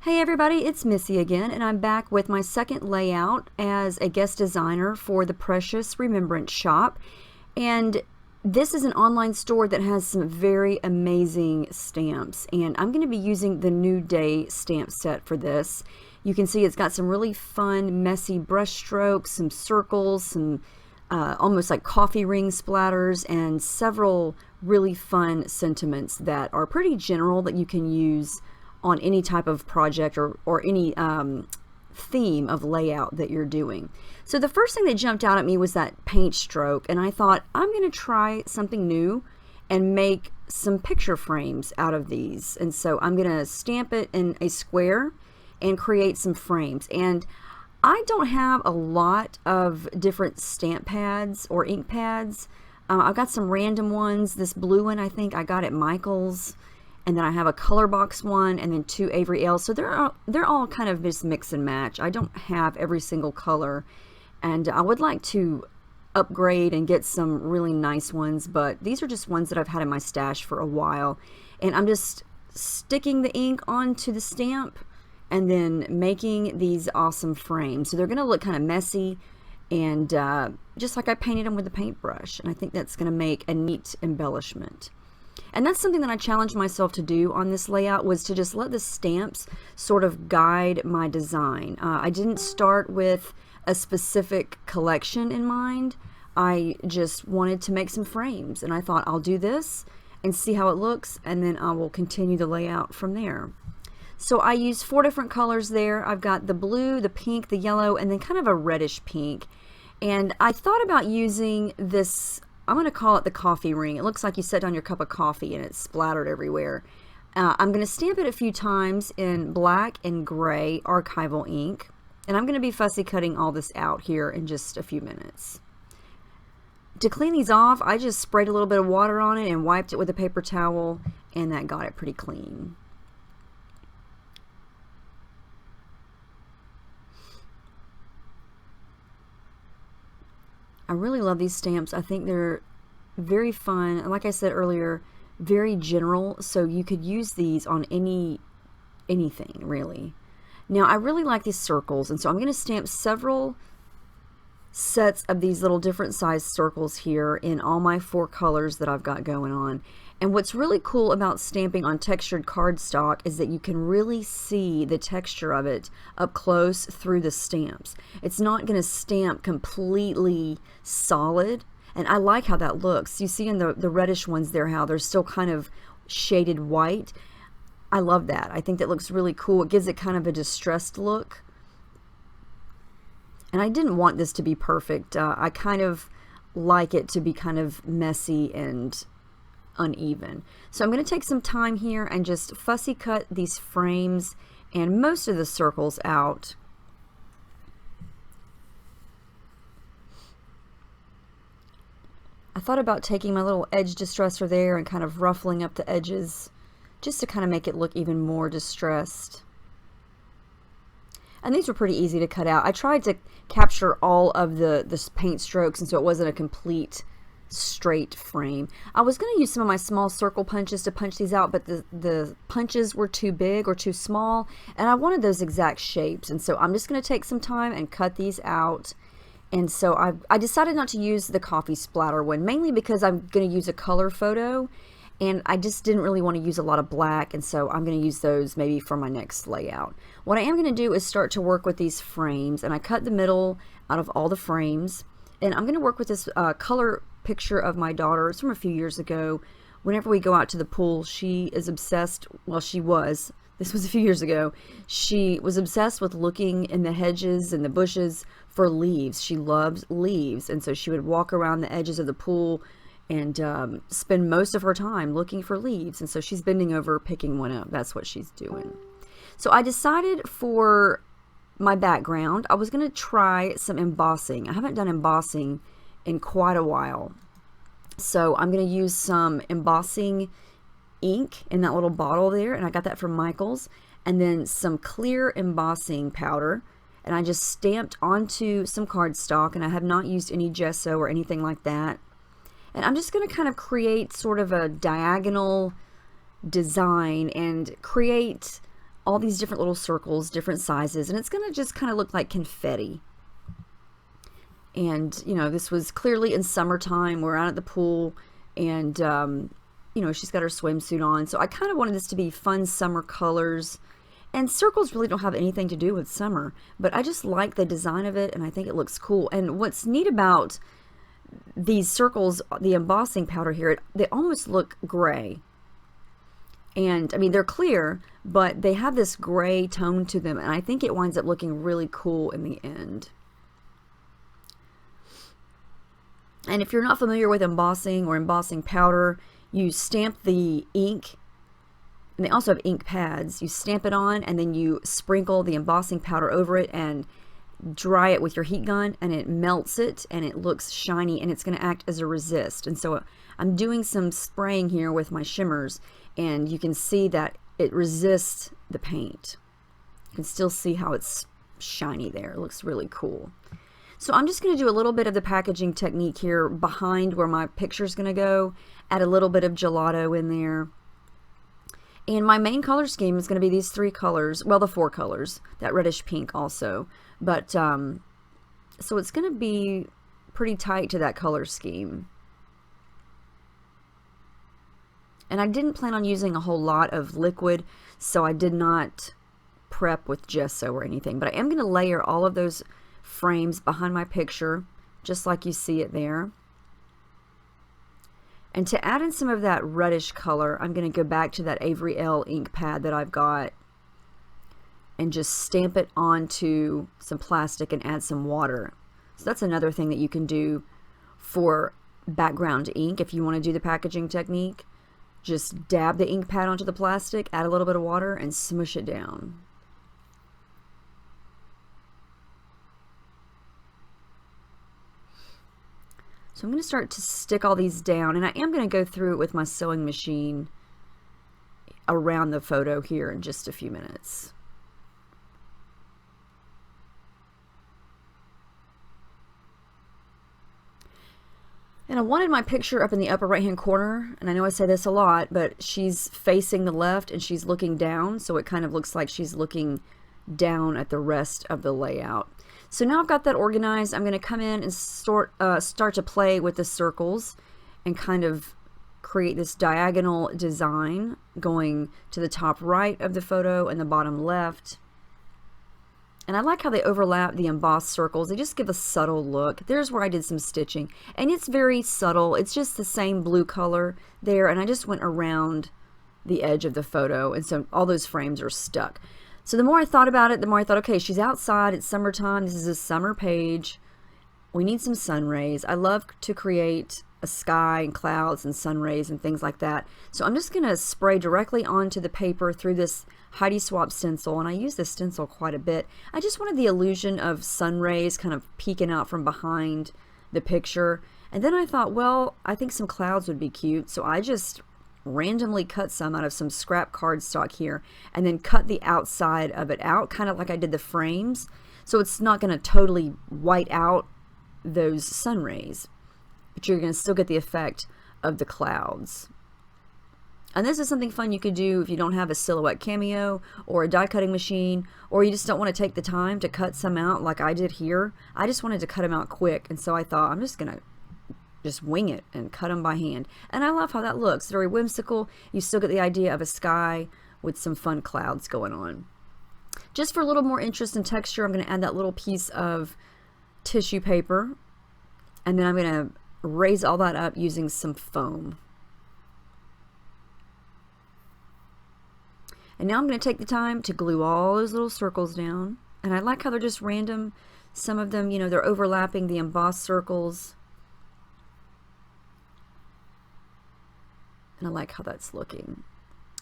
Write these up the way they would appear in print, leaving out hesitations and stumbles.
Hey everybody, it's Missy again, and I'm back with my second layout as a guest designer for the Precious Remembrance shop. And this is an online store that has some very amazing stamps, and I'm going to be using the New Day stamp set for this. You can see it's got some really fun, messy brush strokes, some circles, some almost like coffee ring splatters, and several really fun sentiments that are pretty general that you can use on any type of project or any theme of layout that you're doing. So the first thing that jumped out at me was that paint stroke, and I thought I'm going to try something new and make some picture frames out of these. And so I'm going to stamp it in a square and create some frames. And I don't have a lot of different stamp pads or ink pads. I've got some random ones. This blue one I think I got at Michael's. And then I have a color box one, and then two Avery L's. So they're all kind of just mix and match. I don't have every single color, and I would like to upgrade and get some really nice ones, but these are just ones that I've had in my stash for a while. And I'm just sticking the ink onto the stamp and then making these awesome frames. So they're going to look kind of messy and just like I painted them with a paintbrush. And I think that's going to make a neat embellishment. And that's something that I challenged myself to do on this layout, was to just let the stamps sort of guide my design. I didn't start with a specific collection in mind. I just wanted to make some frames, and I thought I'll do this and see how it looks, and then I will continue the layout from there. So I used 4 different colors there. I've got the blue, the pink, the yellow, and then kind of a reddish pink. And I thought about using this, I'm going to call it the coffee ring. It looks like you set down your cup of coffee and it's splattered everywhere. I'm going to stamp it a few times in black and gray archival ink. And I'm going to be fussy cutting all this out here in just a few minutes. To clean these off, I just sprayed a little bit of water on it and wiped it with a paper towel, and that got it pretty clean. I really love these stamps. I think they're very fun. And like I said earlier, very general, so you could use these on anything really. Now I really like these circles, and so I'm going to stamp several sets of these little different size circles here in all my 4 colors that I've got going on. And what's really cool about stamping on textured cardstock is that you can really see the texture of it up close through the stamps. It's not going to stamp completely solid, and I like how that looks. You see in the reddish ones there how they're still kind of shaded white. I love that. I think that looks really cool. It gives it kind of a distressed look. And I didn't want this to be perfect. I kind of like it to be kind of messy and uneven. So I'm going to take some time here and just fussy cut these frames and most of the circles out. I thought about taking my little edge distressor there and kind of ruffling up the edges just to kind of make it look even more distressed. And these were pretty easy to cut out. I tried to capture all of the paint strokes, and so it wasn't a complete straight frame. I was going to use some of my small circle punches to punch these out, but the punches were too big or too small, and I wanted those exact shapes. And so I'm just going to take some time and cut these out. And so I decided not to use the coffee splatter one, mainly because I'm going to use a color photo, and I just didn't really want to use a lot of black, and so I'm going to use those maybe for my next layout. What I am going to do is start to work with these frames, and I cut the middle out of all the frames, and I'm going to work with this color picture of my daughter. It's from a few years ago. Whenever we go out to the pool, she is obsessed, well, she was, this was a few years ago, she was obsessed with looking in the hedges and the bushes for leaves. She loves leaves, and so she would walk around the edges of the pool and spend most of her time looking for leaves. And so she's bending over picking one up. That's what she's doing. So I decided for my background I was going to try some embossing. I haven't done embossing in quite a while, so I'm going to use some embossing ink in that little bottle there, and I got that from Michael's, and then some clear embossing powder, and I just stamped onto some cardstock, and I have not used any gesso or anything like that. And I'm just going to kind of create sort of a diagonal design and create all these different little circles, different sizes, and it's going to just kind of look like confetti. And, you know, this was clearly in summertime. We're out at the pool, and, you know, she's got her swimsuit on. So I kind of wanted this to be fun summer colors. And circles really don't have anything to do with summer, but I just like the design of it, and I think it looks cool. And what's neat about these circles, the embossing powder here, they almost look gray. And I mean, they're clear, but they have this gray tone to them, and I think it winds up looking really cool in the end. And if you're not familiar with embossing or embossing powder, you stamp the ink, and they also have ink pads. You stamp it on, and then you sprinkle the embossing powder over it and dry it with your heat gun, and it melts it, and it looks shiny, and it's going to act as a resist. And so I'm doing some spraying here with my shimmers, and you can see that it resists the paint. You can still see how it's shiny there. It looks really cool. So I'm just going to do a little bit of the packaging technique here behind where my picture is going to go. Add a little bit of gelato in there. And my main color scheme is going to be these 3 colors. Well, the 4 colors. That reddish pink also. But, so it's going to be pretty tight to that color scheme. And I didn't plan on using a whole lot of liquid, so I did not prep with gesso or anything. But I am going to layer all of those frames behind my picture, just like you see it there. And to add in some of that reddish color, I'm going to go back to that Avery Elle ink pad that I've got and just stamp it onto some plastic and add some water. So that's another thing that you can do for background ink if you want to do the packaging technique. Just dab the ink pad onto the plastic, add a little bit of water, and smush it down. So I'm going to start to stick all these down, and I am going to go through it with my sewing machine around the photo here in just a few minutes. And I wanted my picture up in the upper right hand corner, and I know I say this a lot, but she's facing the left and she's looking down, so it kind of looks like she's looking down at the rest of the layout. So now I've got that organized. I'm going to come in and start to play with the circles and kind of create this diagonal design going to the top right of the photo and the bottom left. And I like how they overlap the embossed circles. They just give a subtle look. There's where I did some stitching, and it's very subtle. It's just the same blue color there, and I just went around the edge of the photo, and so all those frames are stuck. So the more I thought about it, the more I thought, okay, she's outside, it's summertime, this is a summer page, we need some sun rays. I love to create a sky and clouds and sun rays and things like that. So I'm just going to spray directly onto the paper through this Heidi Swapp stencil, and I use this stencil quite a bit. I just wanted the illusion of sun rays kind of peeking out from behind the picture. And then I thought, well, I think some clouds would be cute, so I just randomly cut some out of some scrap cardstock here and then cut the outside of it out, kind of like I did the frames, so it's not going to totally white out those sun rays, but you're going to still get the effect of the clouds. And this is something fun you could do if you don't have a Silhouette Cameo or a die cutting machine, or you just don't want to take the time to cut some out like I did here. I just wanted to cut them out quick, and so I thought I'm just going to just wing it and cut them by hand. And I love how that looks. Very whimsical. You still get the idea of a sky with some fun clouds going on. Just for a little more interest and texture, I'm going to add that little piece of tissue paper, and then I'm going to raise all that up using some foam. And now I'm going to take the time to glue all those little circles down. And I like how they're just random. Some of them, you know, they're overlapping the embossed circles. And I like how that's looking.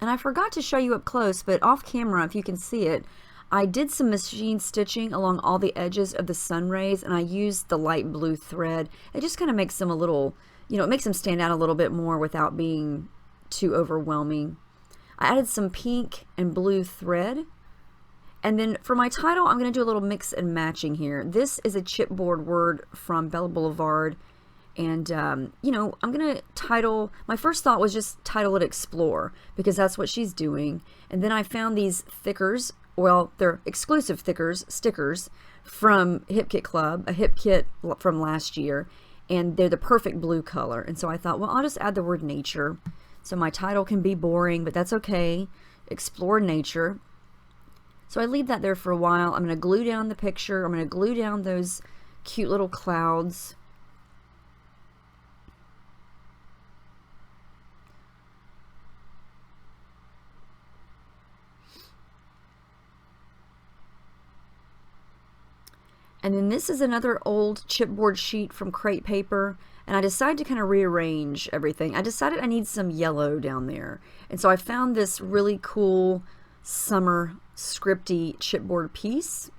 And I forgot to show you up close, but off camera, if you can see it, I did some machine stitching along all the edges of the sun rays, and I used the light blue thread. It just kind of makes them a little, you know, it makes them stand out a little bit more without being too overwhelming. I added some pink and blue thread. And then for my title, I'm going to do a little mix and matching here. This is a chipboard word from Bella Boulevard, And, you know, I'm going to title, my first thought was just title it Explore, because that's what she's doing. And then I found these thickers, well, they're exclusive stickers from Hip Kit Club, a hip kit from last year, and they're the perfect blue color. And so I thought, well, I'll just add the word nature. So my title can be boring, but that's okay. Explore nature. So I leave that there for a while. I'm going to glue down the picture. I'm going to glue down those cute little clouds. And then this is another old chipboard sheet from Crate Paper, and I decided to kind of rearrange everything. I decided I need some yellow down there. And so I found this really cool summer scripty chipboard piece,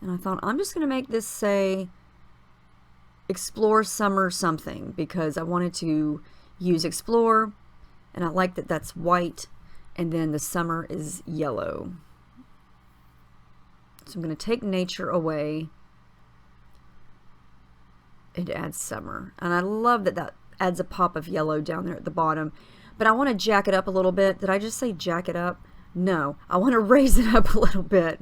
and I thought I'm just going to make this say Explore Summer something, because I wanted to use Explore, and I like that that's white, and then the summer is yellow. So I'm going to take nature away. It adds summer, and I love that that adds a pop of yellow down there at the bottom. But I want to jack it up a little bit. Did I just say jack it up? No, I want to raise it up a little bit,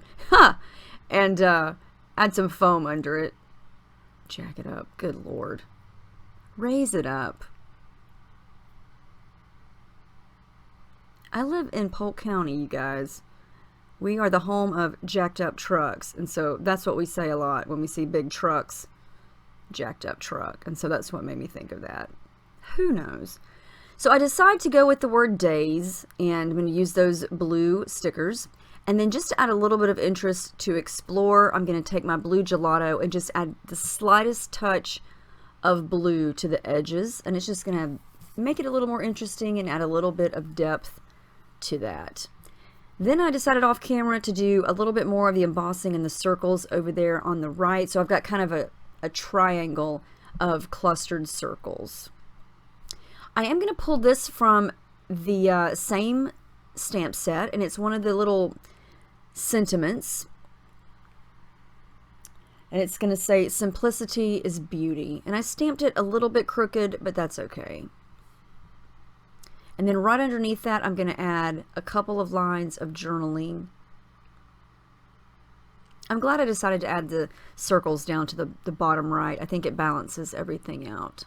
and add some foam under it. Jack it up, good Lord. Raise it up. I live in Polk County, you guys. We are the home of jacked up trucks, and so that's what we say a lot when we see big trucks. Jacked up truck, and so that's what made me think of that. Who knows? So I decided to go with the word days, and I'm going to use those blue stickers. And then just to add a little bit of interest to Explore, I'm going to take my blue gelato and just add the slightest touch of blue to the edges, and it's just going to make it a little more interesting and add a little bit of depth to that. Then I decided off camera to do a little bit more of the embossing in the circles over there on the right. So I've got kind of a triangle of clustered circles. I am going to pull this from the same stamp set, and it's one of the little sentiments, and it's going to say simplicity is beauty, and I stamped it a little bit crooked, but that's okay. And then right underneath that I'm going to add a couple of lines of journaling. I'm glad I decided to add the circles down to the bottom right. I think it balances everything out.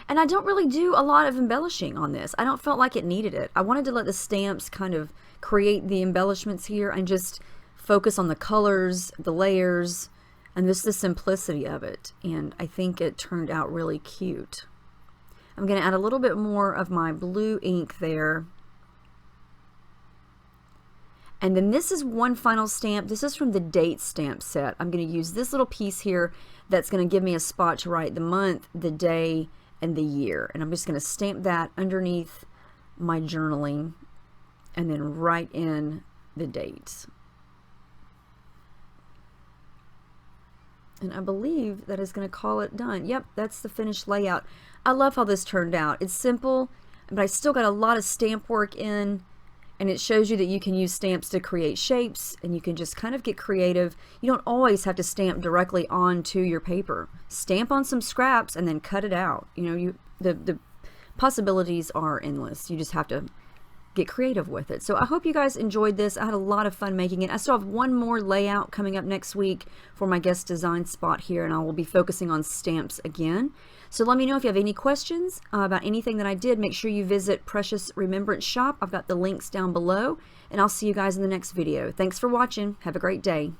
And I don't really do a lot of embellishing on this. I don't feel like it needed it. I wanted to let the stamps kind of create the embellishments here and just focus on the colors, the layers, and just the simplicity of it. And I think it turned out really cute. I'm going to add a little bit more of my blue ink there. And then this is one final stamp. This is from the date stamp set. I'm going to use this little piece here that's going to give me a spot to write the month, the day, and the year. And I'm just going to stamp that underneath my journaling and then write in the dates. And I believe that is going to call it done. Yep, that's the finished layout. I love how this turned out. It's simple, but I still got a lot of stamp work in. And it shows you that you can use stamps to create shapes, and you can just kind of get creative. You don't always have to stamp directly onto your paper. Stamp on some scraps and then cut it out. You know, the possibilities are endless. You just have to get creative with it. So I hope you guys enjoyed this. I had a lot of fun making it. I still have one more layout coming up next week for my guest design spot here, and I will be focusing on stamps again. So let me know if you have any questions about anything that I did. Make sure you visit Precious Remembrance Shop. I've got the links down below, and I'll see you guys in the next video. Thanks for watching. Have a great day.